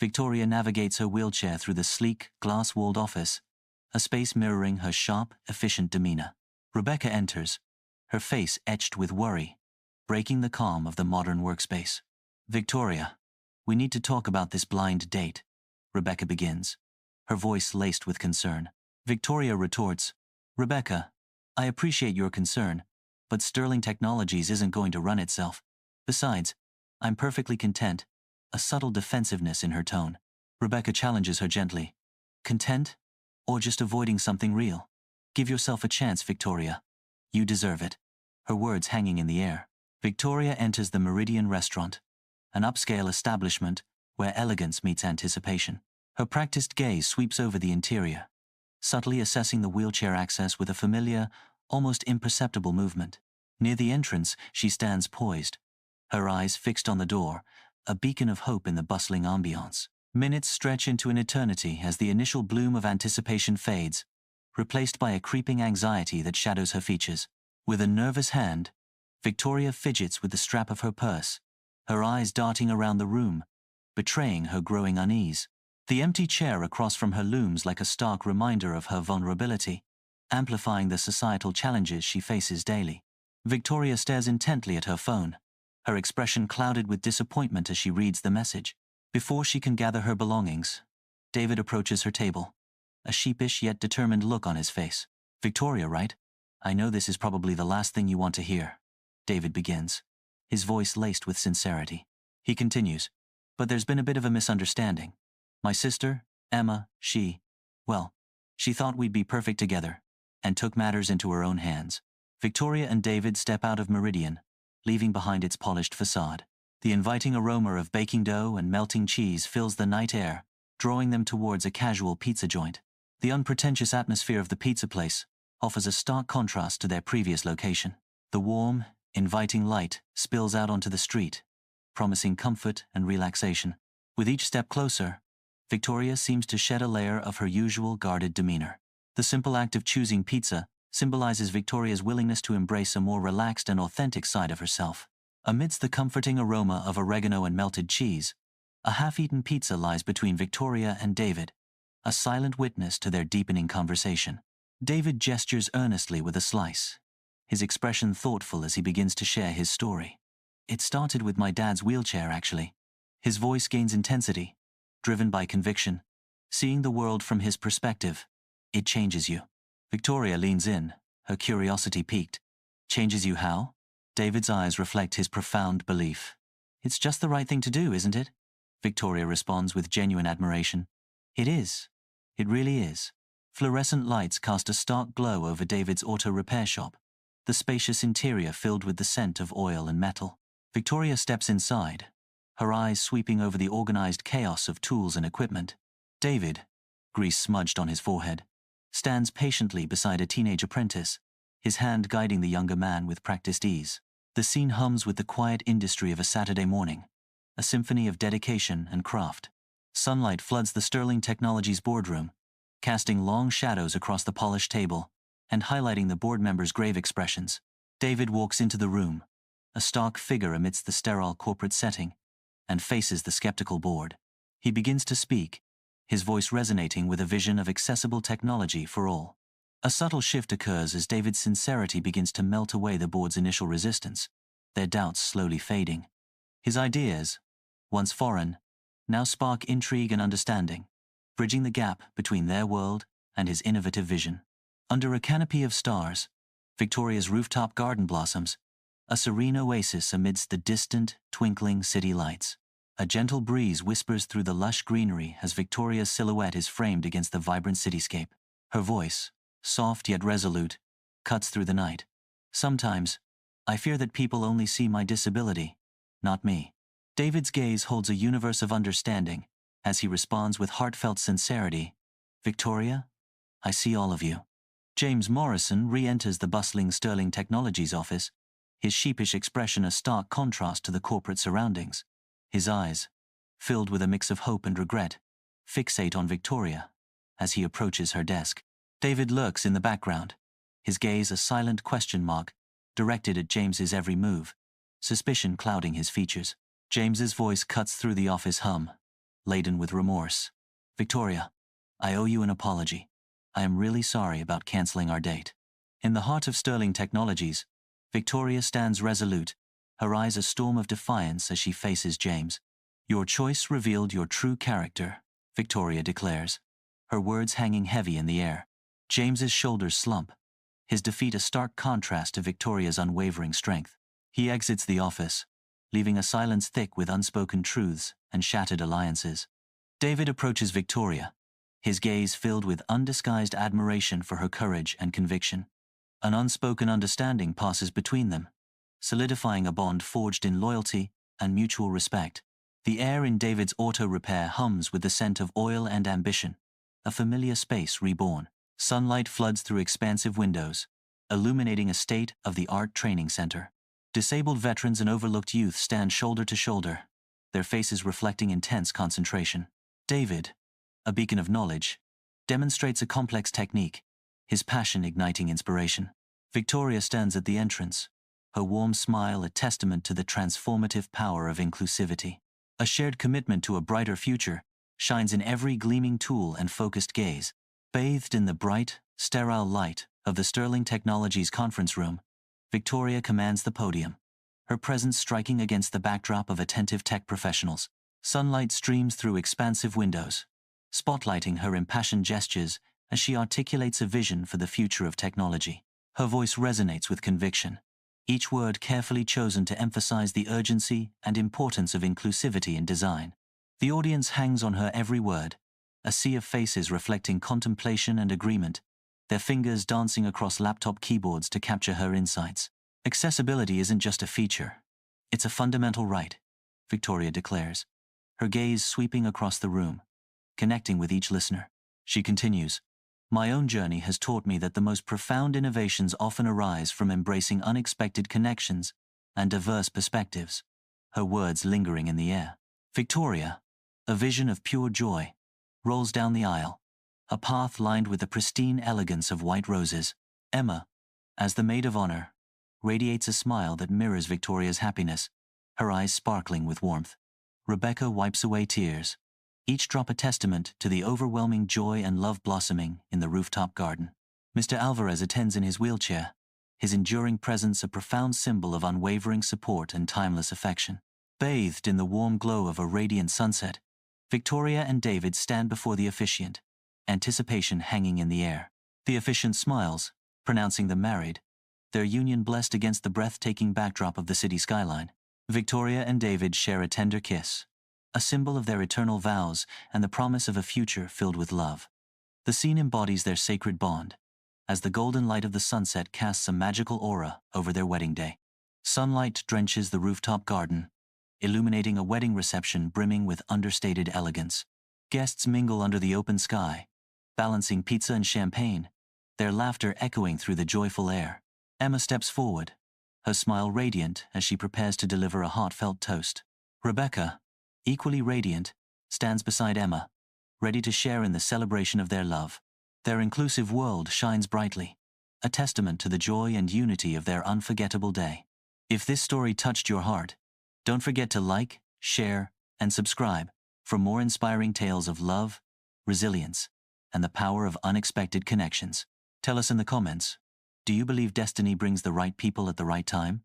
Victoria navigates her wheelchair through the sleek, glass-walled office, a space mirroring her sharp, efficient demeanor. Rebecca enters, her face etched with worry, breaking the calm of the modern workspace. "Victoria, we need to talk about this blind date," Rebecca begins, her voice laced with concern. Victoria retorts, "Rebecca, I appreciate your concern, but Sterling Technologies isn't going to run itself. Besides, I'm perfectly content," a subtle defensiveness in her tone. Rebecca challenges her gently. "Content? Or just avoiding something real? Give yourself a chance, Victoria. You deserve it." Her words hanging in the air. Victoria enters the Meridian restaurant, an upscale establishment where elegance meets anticipation. Her practiced gaze sweeps over the interior, subtly assessing the wheelchair access with a familiar, almost imperceptible movement. Near the entrance, she stands poised, her eyes fixed on the door, a beacon of hope in the bustling ambiance. Minutes stretch into an eternity as the initial bloom of anticipation fades, replaced by a creeping anxiety that shadows her features. With a nervous hand, Victoria fidgets with the strap of her purse, her eyes darting around the room, betraying her growing unease. The empty chair across from her looms like a stark reminder of her vulnerability, amplifying the societal challenges she faces daily. Victoria stares intently at her phone, her expression clouded with disappointment as she reads the message. Before she can gather her belongings, David approaches her table, a sheepish yet determined look on his face. "Victoria, right? I know this is probably the last thing you want to hear," David begins, his voice laced with sincerity. He continues, "But there's been a bit of a misunderstanding. My sister, Emma, she thought we'd be perfect together, and took matters into her own hands." Victoria and David step out of Meridian, leaving behind its polished facade. The inviting aroma of baking dough and melting cheese fills the night air, drawing them towards a casual pizza joint. The unpretentious atmosphere of the pizza place offers a stark contrast to their previous location. The warm, inviting light spills out onto the street, promising comfort and relaxation. With each step closer, Victoria seems to shed a layer of her usual guarded demeanor. The simple act of choosing pizza symbolizes Victoria's willingness to embrace a more relaxed and authentic side of herself. Amidst the comforting aroma of oregano and melted cheese, a half-eaten pizza lies between Victoria and David, a silent witness to their deepening conversation. David gestures earnestly with a slice, his expression thoughtful as he begins to share his story. "It started with my dad's wheelchair, actually." His voice gains intensity, driven by conviction. "Seeing the world from his perspective, it changes you." Victoria leans in, her curiosity piqued. "Changes you how?" David's eyes reflect his profound belief. "It's just the right thing to do, isn't it?" Victoria responds with genuine admiration. "It is. It really is." Fluorescent lights cast a stark glow over David's auto repair shop, the spacious interior filled with the scent of oil and metal. Victoria steps inside, her eyes sweeping over the organized chaos of tools and equipment. David, grease smudged on his forehead, stands patiently beside a teenage apprentice, his hand guiding the younger man with practiced ease. The scene hums with the quiet industry of a Saturday morning, a symphony of dedication and craft. Sunlight floods the Sterling Technologies boardroom, casting long shadows across the polished table and highlighting the board members' grave expressions. David walks into the room, a stark figure amidst the sterile corporate setting, and faces the skeptical board. He begins to speak, his voice resonating with a vision of accessible technology for all. A subtle shift occurs as David's sincerity begins to melt away the board's initial resistance, their doubts slowly fading. His ideas, once foreign, now spark intrigue and understanding, bridging the gap between their world and his innovative vision. Under a canopy of stars, Victoria's rooftop garden blossoms, a serene oasis amidst the distant, twinkling city lights. A gentle breeze whispers through the lush greenery as Victoria's silhouette is framed against the vibrant cityscape. Her voice, soft yet resolute, cuts through the night. "Sometimes, I fear that people only see my disability, not me." David's gaze holds a universe of understanding as he responds with heartfelt sincerity, "Victoria, I see all of you." James Morrison re-enters the bustling Sterling Technologies office, his sheepish expression a stark contrast to the corporate surroundings. His eyes, filled with a mix of hope and regret, fixate on Victoria as he approaches her desk. David lurks in the background, his gaze a silent question mark, directed at James's every move, suspicion clouding his features. James's voice cuts through the office hum, laden with remorse. Victoria, I owe you an apology. I am really sorry about cancelling our date. In the heart of Sterling Technologies, Victoria stands resolute, her eyes a storm of defiance as she faces James. Your choice revealed your true character, Victoria declares, her words hanging heavy in the air. James's shoulders slump, his defeat a stark contrast to Victoria's unwavering strength. He exits the office, leaving a silence thick with unspoken truths and shattered alliances. David approaches Victoria, his gaze filled with undisguised admiration for her courage and conviction. An unspoken understanding passes between them, solidifying a bond forged in loyalty and mutual respect. The air in David's auto repair hums with the scent of oil and ambition, a familiar space reborn. Sunlight floods through expansive windows, illuminating a state-of-the-art training center. Disabled veterans and overlooked youth stand shoulder to shoulder, their faces reflecting intense concentration. David, a beacon of knowledge, demonstrates a complex technique, his passion igniting inspiration. Victoria stands at the entrance, her warm smile a testament to the transformative power of inclusivity. A shared commitment to a brighter future shines in every gleaming tool and focused gaze. Bathed in the bright, sterile light of the Sterling Technologies conference room, Victoria commands the podium, her presence striking against the backdrop of attentive tech professionals. Sunlight streams through expansive windows, spotlighting her impassioned gestures as she articulates a vision for the future of technology. Her voice resonates with conviction, each word carefully chosen to emphasize the urgency and importance of inclusivity in design. The audience hangs on her every word, a sea of faces reflecting contemplation and agreement, their fingers dancing across laptop keyboards to capture her insights. Accessibility isn't just a feature, it's a fundamental right, Victoria declares, her gaze sweeping across the room, connecting with each listener. She continues, my own journey has taught me that the most profound innovations often arise from embracing unexpected connections and diverse perspectives, her words lingering in the air. Victoria, a vision of pure joy, rolls down the aisle, a path lined with the pristine elegance of white roses. Emma, as the maid of honor, radiates a smile that mirrors Victoria's happiness, her eyes sparkling with warmth. Rebecca wipes away tears, each drop a testament to the overwhelming joy and love blossoming in the rooftop garden. Mr. Alvarez attends in his wheelchair, his enduring presence a profound symbol of unwavering support and timeless affection. Bathed in the warm glow of a radiant sunset, Victoria and David stand before the officiant, anticipation hanging in the air. The officiant smiles, pronouncing them married, their union blessed against the breathtaking backdrop of the city skyline. Victoria and David share a tender kiss, a symbol of their eternal vows and the promise of a future filled with love. The scene embodies their sacred bond, as the golden light of the sunset casts a magical aura over their wedding day. Sunlight drenches the rooftop garden, illuminating a wedding reception brimming with understated elegance. Guests mingle under the open sky, balancing pizza and champagne, their laughter echoing through the joyful air. Emma steps forward, her smile radiant as she prepares to deliver a heartfelt toast. Rebecca, equally radiant, stands beside Emma, ready to share in the celebration of their love. Their inclusive world shines brightly, a testament to the joy and unity of their unforgettable day. If this story touched your heart, don't forget to like, share, and subscribe for more inspiring tales of love, resilience, and the power of unexpected connections. Tell us in the comments, do you believe destiny brings the right people at the right time?